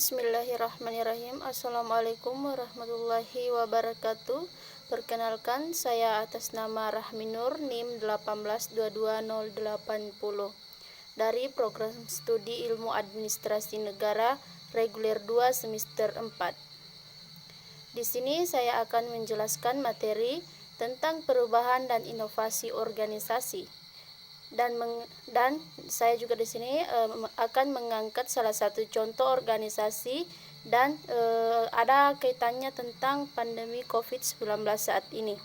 Bismillahirrahmanirrahim. Assalamualaikum warahmatullahi wabarakatuh. Perkenalkan, saya atas nama Rahmi Nur, NIM 1822080 dari Program Studi Ilmu Administrasi Negara Reguler 2 semester 4. Di sini saya akan menjelaskan materi tentang perubahan dan inovasi organisasi. Dan saya juga di sini akan mengangkat salah satu contoh organisasi dan ada kaitannya tentang pandemi COVID-19 saat ini.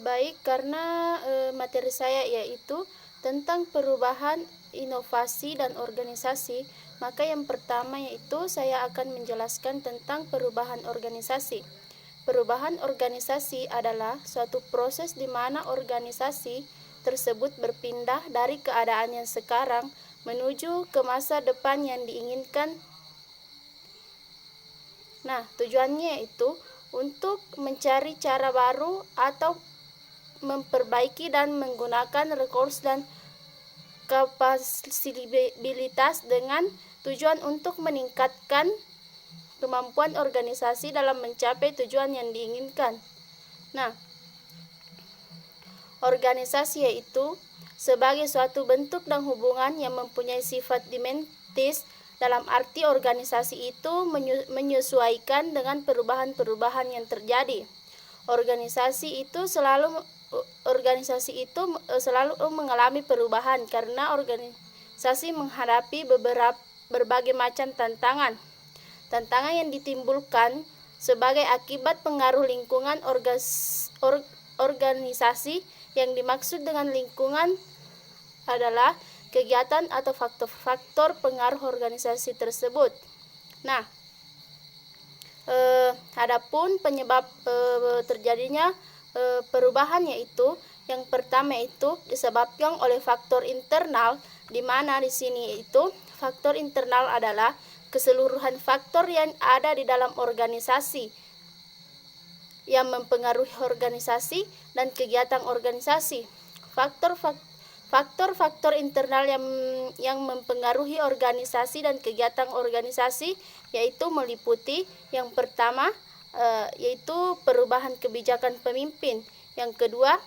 Baik, karena materi saya yaitu tentang perubahan, inovasi, dan organisasi, maka yang pertama yaitu saya akan menjelaskan tentang perubahan organisasi. Perubahan organisasi adalah suatu proses di mana organisasi tersebut berpindah dari keadaan yang sekarang menuju ke masa depan yang diinginkan. Nah, tujuannya itu untuk mencari cara baru atau memperbaiki dan menggunakan resource dan kapasitas dengan tujuan untuk meningkatkan kemampuan organisasi dalam mencapai tujuan yang diinginkan. Nah, organisasi yaitu sebagai suatu bentuk dan hubungan yang mempunyai sifat dinamis, dalam arti organisasi itu menyesuaikan dengan perubahan-perubahan yang terjadi. Organisasi itu selalu mengalami perubahan karena organisasi menghadapi berbagai macam tantangan yang ditimbulkan sebagai akibat pengaruh lingkungan organisasi. Yang dimaksud dengan lingkungan adalah kegiatan atau faktor-faktor pengaruh organisasi tersebut. Nah, adapun penyebab terjadinya perubahan yaitu yang pertama itu disebabkan oleh faktor internal, di mana di sini itu faktor internal adalah keseluruhan faktor yang ada di dalam organisasi yang mempengaruhi organisasi dan kegiatan organisasi. Faktor-faktor internal yang mempengaruhi organisasi dan kegiatan organisasi yaitu meliputi yang pertama yaitu perubahan kebijakan pemimpin, yang kedua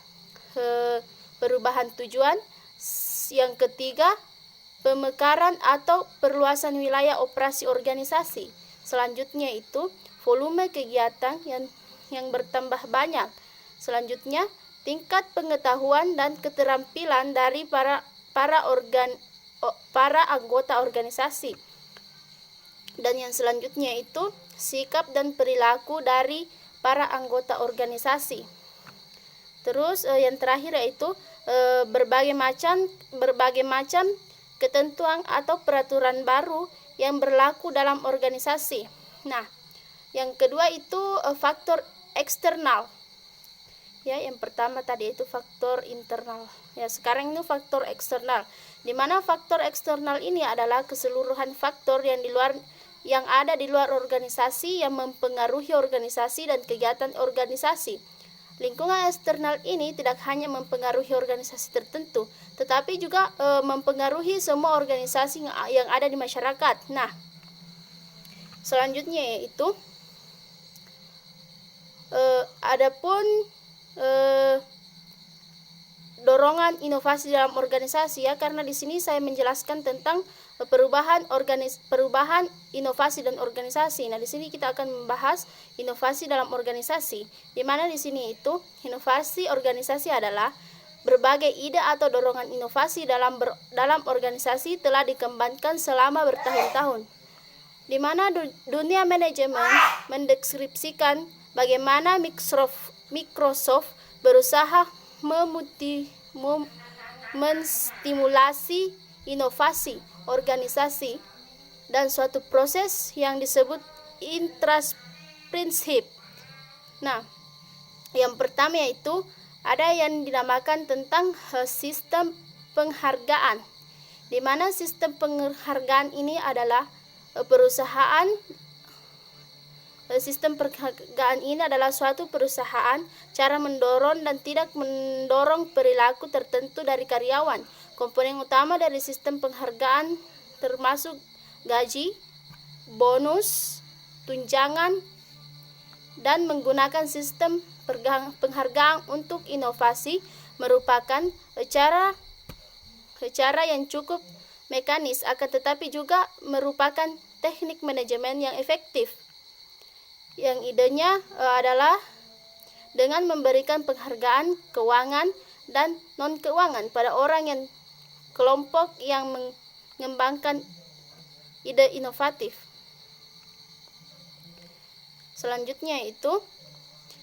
perubahan tujuan, yang ketiga pemekaran atau perluasan wilayah operasi organisasi. Selanjutnya itu volume kegiatan yang bertambah banyak. Selanjutnya tingkat pengetahuan dan keterampilan dari para anggota organisasi. Dan yang selanjutnya itu sikap dan perilaku dari para anggota organisasi. Terus yang terakhir yaitu berbagai macam ketentuan atau peraturan baru yang berlaku dalam organisasi. Nah, yang kedua itu faktor eksternal. Ya, yang pertama tadi itu faktor internal. Ya, sekarang ini faktor eksternal. Di mana faktor eksternal ini adalah keseluruhan faktor yang ada di luar organisasi yang mempengaruhi organisasi dan kegiatan organisasi. Lingkungan eksternal ini tidak hanya mempengaruhi organisasi tertentu, tetapi juga mempengaruhi semua organisasi yang ada di masyarakat. Nah, selanjutnya yaitu adapun dorongan inovasi dalam organisasi, ya, karena di sini saya menjelaskan tentang perubahan inovasi dan organisasi. Nah, di sini kita akan membahas inovasi dalam organisasi, di mana di sini itu inovasi organisasi adalah berbagai ide atau dorongan inovasi dalam organisasi telah dikembangkan selama bertahun-tahun, di mana dunia manajemen mendeskripsikan bagaimana Microsoft berusaha menstimulasi inovasi organisasi dan suatu proses yang disebut intransipship. Nah, yang pertama yaitu ada yang dinamakan tentang sistem penghargaan, di mana sistem penghargaan ini adalah sistem penghargaan ini adalah suatu perusahaan cara mendorong dan tidak mendorong perilaku tertentu dari karyawan. Komponen utama dari sistem penghargaan termasuk gaji, bonus, tunjangan, dan menggunakan sistem penghargaan untuk inovasi merupakan cara yang cukup mekanis, akan tetapi juga merupakan teknik manajemen yang efektif. Yang idenya adalah dengan memberikan penghargaan keuangan dan non-keuangan pada orang yang kelompok yang mengembangkan ide inovatif. Selanjutnya itu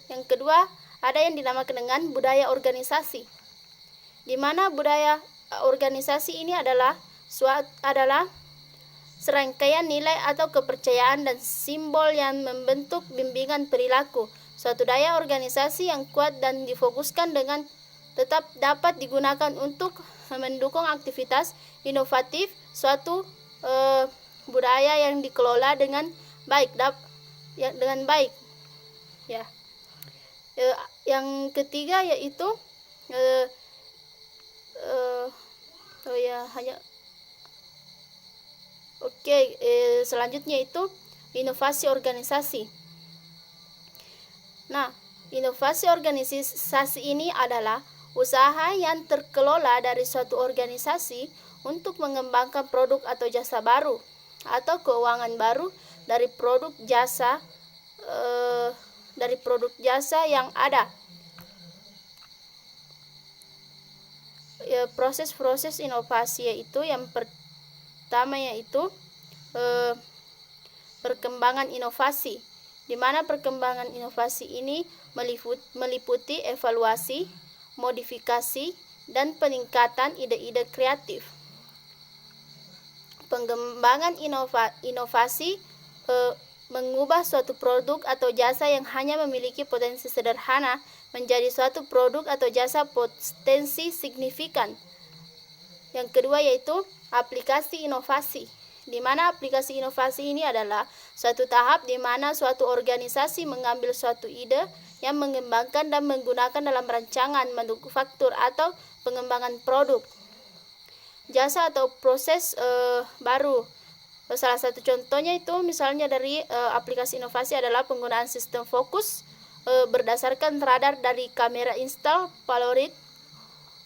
yang kedua, ada yang dinamakan dengan budaya organisasi, di mana budaya organisasi ini adalah serangkaian nilai atau kepercayaan dan simbol yang membentuk bimbingan perilaku. Suatu daya organisasi yang kuat dan difokuskan dengan tetap dapat digunakan untuk mendukung aktivitas inovatif. Suatu budaya yang dikelola dengan baik, ya. Yang ketiga yaitu selanjutnya itu inovasi organisasi. Nah, inovasi organisasi ini adalah usaha yang terkelola dari suatu organisasi untuk mengembangkan produk atau jasa baru atau keuangan baru dari produk jasa yang ada. Proses-proses inovasi yaitu yang pertama yaitu perkembangan inovasi, di mana perkembangan inovasi ini meliputi evaluasi, modifikasi, dan peningkatan ide-ide kreatif. Pengembangan inovasi mengubah suatu produk atau jasa yang hanya memiliki potensi sederhana menjadi suatu produk atau jasa potensi signifikan. Yang kedua yaitu aplikasi inovasi, di mana aplikasi inovasi ini adalah suatu tahap di mana suatu organisasi mengambil suatu ide yang mengembangkan dan menggunakan dalam rancangan, manufaktur atau pengembangan produk, jasa atau proses baru. Salah satu contohnya itu misalnya dari aplikasi inovasi adalah penggunaan sistem fokus berdasarkan radar dari kamera install Polaroid,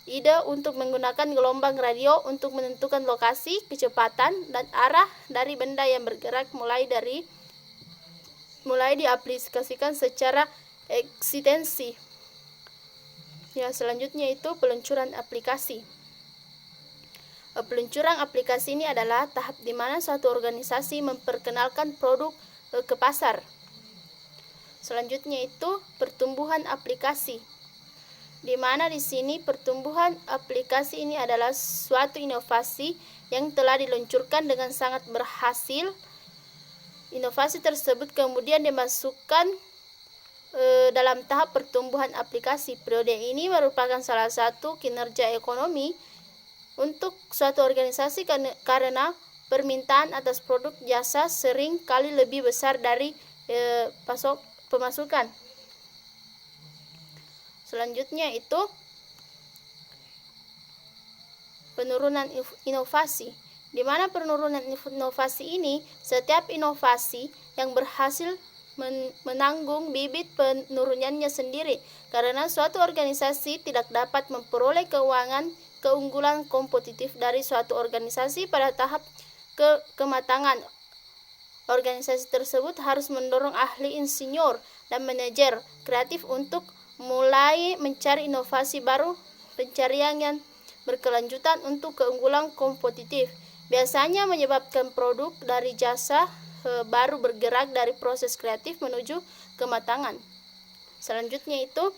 ide untuk menggunakan gelombang radio untuk menentukan lokasi, kecepatan, dan arah dari benda yang bergerak mulai diaplikasikan secara eksistensi. Ya, selanjutnya itu peluncuran aplikasi. Peluncuran aplikasi ini adalah tahap di mana suatu organisasi memperkenalkan produk ke pasar. Selanjutnya itu pertumbuhan aplikasi, di mana di sini pertumbuhan aplikasi ini adalah suatu inovasi yang telah diluncurkan dengan sangat berhasil. Inovasi tersebut kemudian dimasukkan dalam tahap pertumbuhan aplikasi. Periode ini merupakan salah satu kinerja ekonomi untuk suatu organisasi karena permintaan atas produk jasa sering kali lebih besar dari pemasukan. Selanjutnya itu penurunan inovasi, di mana penurunan inovasi ini setiap inovasi yang berhasil menanggung bibit penurunannya sendiri karena suatu organisasi tidak dapat memperoleh keunggulan kompetitif dari suatu organisasi pada tahap kematangan. Organisasi tersebut harus mendorong ahli insinyur dan manajer kreatif untuk mulai mencari inovasi baru, pencarian yang berkelanjutan untuk keunggulan kompetitif. Biasanya menyebabkan produk dari jasa baru bergerak dari proses kreatif menuju kematangan. Selanjutnya itu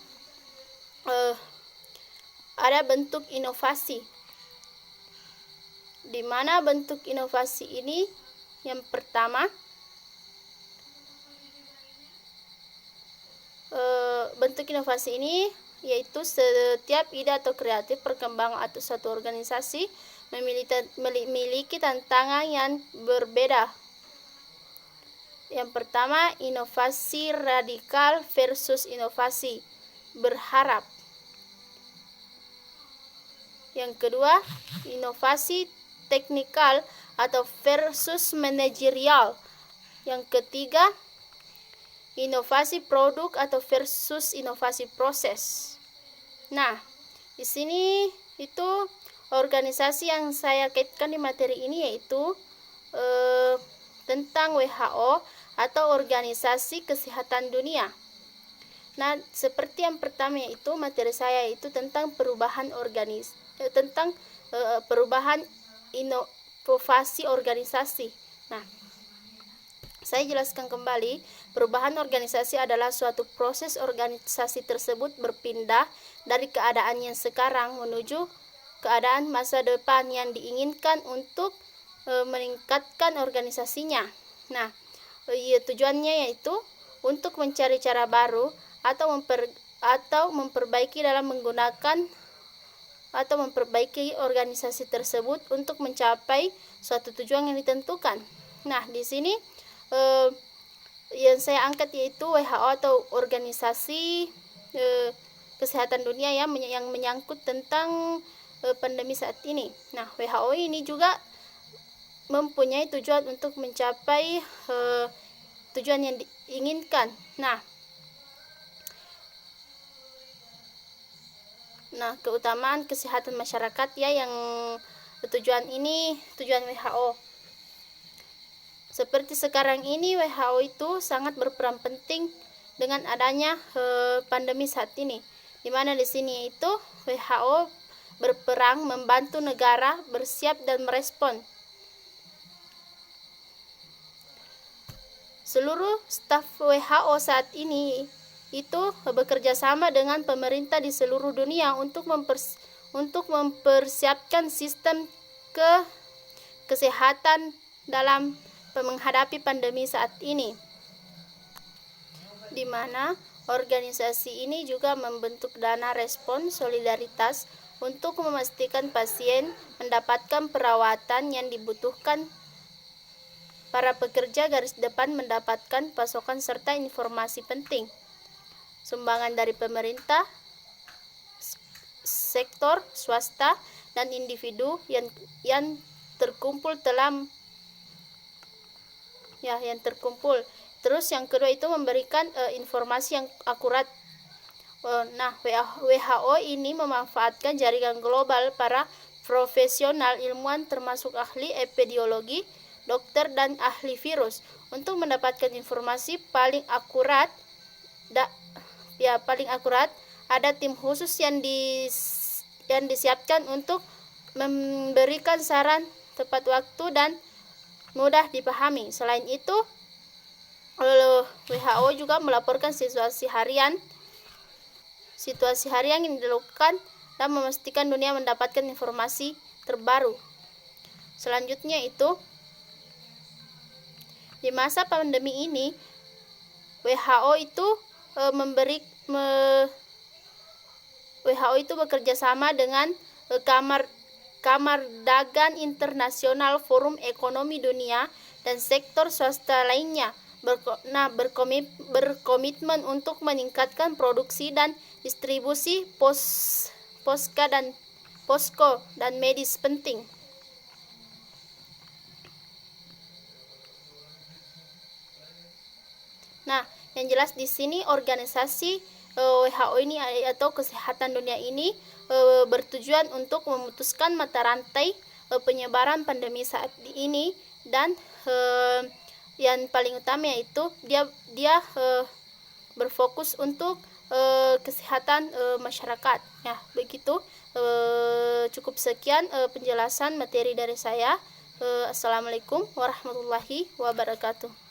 ada bentuk inovasi, di mana bentuk inovasi ini yang pertama bentuk inovasi ini yaitu setiap ide atau kreatif perkembangan atau suatu organisasi memiliki tantangan yang berbeda. Yang pertama, inovasi radikal versus inovasi berharap. Yang kedua, inovasi teknikal atau versus manajerial. Yang ketiga, inovasi produk atau versus inovasi proses. Nah, di sini itu organisasi yang saya kaitkan di materi ini yaitu tentang WHO atau Organisasi Kesehatan Dunia. Nah, seperti yang pertama yaitu materi saya itu tentang perubahan perubahan inovasi organisasi. Nah, saya jelaskan kembali, perubahan organisasi adalah suatu proses organisasi tersebut berpindah dari keadaan yang sekarang menuju keadaan masa depan yang diinginkan untuk meningkatkan organisasinya. Nah, tujuannya yaitu untuk mencari cara baru atau memperbaiki dalam menggunakan atau memperbaiki organisasi tersebut untuk mencapai suatu tujuan yang ditentukan. Nah, di sini yang saya angkat yaitu WHO atau Organisasi Kesehatan Dunia yang menyangkut tentang pandemi saat ini. Nah, WHO ini juga mempunyai tujuan untuk mencapai tujuan yang diinginkan. Nah, keutamaan kesehatan masyarakat ya yang tujuan WHO. Seperti sekarang ini WHO itu sangat berperan penting dengan adanya pandemi saat ini. Di mana di sini itu WHO berperang membantu negara bersiap dan merespon. Seluruh staf WHO saat ini itu bekerja sama dengan pemerintah di seluruh dunia untuk mempersiapkan sistem kesehatan dalam menghadapi pandemi saat ini, di mana organisasi ini juga membentuk dana respon solidaritas untuk memastikan pasien mendapatkan perawatan yang dibutuhkan. Para pekerja garis depan mendapatkan pasokan serta informasi penting. Sumbangan dari pemerintah, sektor swasta, dan individu yang terkumpul Terus yang kedua itu memberikan informasi yang akurat. Nah, WHO ini memanfaatkan jaringan global para profesional ilmuwan termasuk ahli epidemiologi, dokter, dan ahli virus untuk mendapatkan informasi paling akurat. Ada tim khusus yang disiapkan untuk memberikan saran tepat waktu dan mudah dipahami. Selain itu, WHO juga melaporkan situasi harian yang dilakukan dan memastikan dunia mendapatkan informasi terbaru. Selanjutnya itu, di masa pandemi ini WHO itu bekerja sama dengan Kamar Dagang Internasional, Forum Ekonomi Dunia, dan sektor swasta lainnya berkomitmen untuk meningkatkan produksi dan distribusi posko dan medis penting. Nah, yang jelas di sini organisasi WHO ini atau Kesehatan Dunia ini bertujuan untuk memutuskan mata rantai penyebaran pandemi saat ini, dan yang paling utama yaitu dia berfokus untuk kesehatan masyarakat. Ya, begitu. Cukup sekian penjelasan materi dari saya. Assalamualaikum warahmatullahi wabarakatuh.